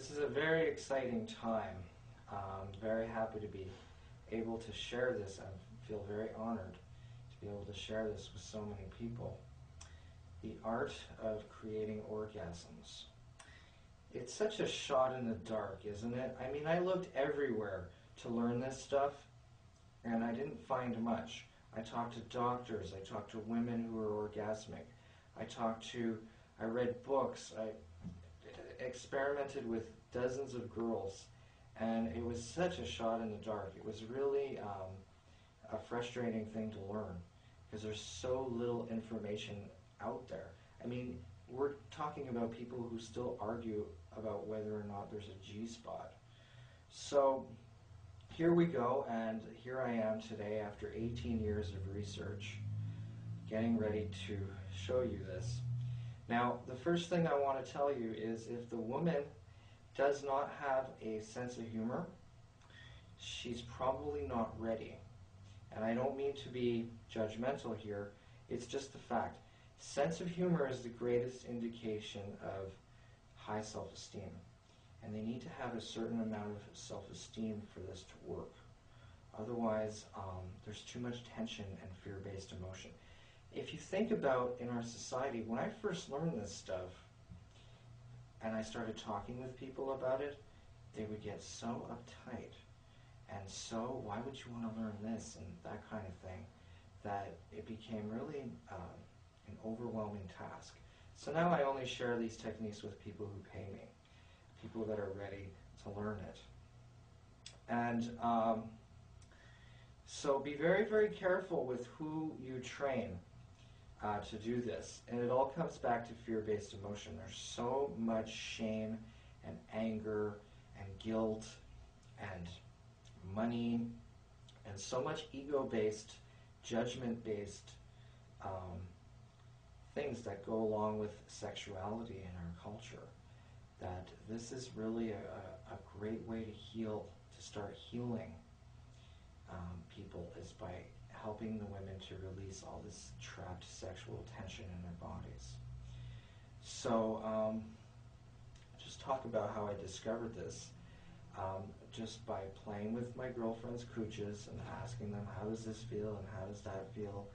This is a very exciting time. I'm very happy to be able to share this. I feel very honored to be able to share this with so many people. The art of creating orgasms. It's such a shot in the dark, isn't it? I mean, I looked everywhere to learn this stuff, and I didn't find much. I talked to doctors, I talked to women who are orgasmic, I read books, I experimented with dozens of girls, and it was such a shot in the dark. It was really a frustrating thing to learn because there's so little information out there. I mean, we're talking about people who still argue about whether or not there's a G-spot. So here we go, and here I am today after 18 years of research, getting ready to show you this. Now, the first thing I want to tell you is if the woman does not have a sense of humor, she's probably not ready. And I don't mean to be judgmental here, it's just the fact. Sense of humor is the greatest indication of high self-esteem. And they need to have a certain amount of self-esteem for this to work. Otherwise, there's too much tension and fear-based emotion. If you think about in our society, when I first learned this stuff, and I started talking with people about it, they would get so uptight. And so, why would you want to learn this and that kind of thing, that it became really an overwhelming task. So now I only share these techniques with people who pay me, people that are ready to learn it. And so be very, very careful with who you train to do this. And it all comes back to fear-based emotion. There's so much shame and anger and guilt and money and so much ego-based, judgment-based things that go along with sexuality in our culture, that this is really a great way to heal, to start healing people, is by helping the women to release all this trapped sexual tension in their bodies. So just talk about how I discovered this. Just by playing with my girlfriend's cooches and asking them, how does this feel and how does that feel?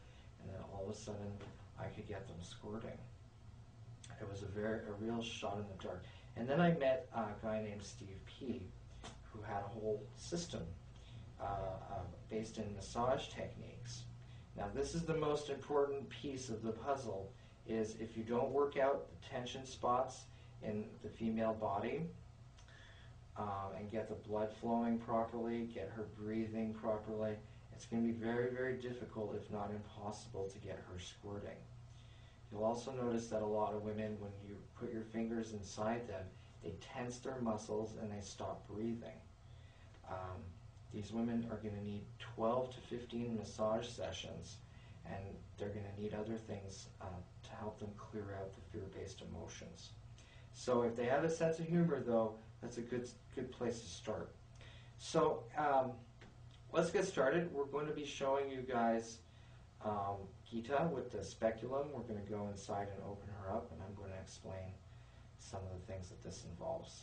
And then all of a sudden I could get them squirting. It was a real shot in the dark. And then I met a guy named Steve P, who had a whole system based in massage techniques. Now this is the most important piece of the puzzle, is if you don't work out the tension spots in the female body, and get the blood flowing properly, get her breathing properly, it's going to be very, very difficult, if not impossible, to get her squirting. You'll also notice that a lot of women, when you put your fingers inside them, they tense their muscles and they stop breathing. These women are going to need 12 to 15 massage sessions, and they're going to need other things to help them clear out the fear-based emotions. So if they have a sense of humor, though, that's a good place to start. So let's get started. We're going to be showing you guys Gita with the speculum. We're going to go inside and open her up, and I'm going to explain some of the things that this involves.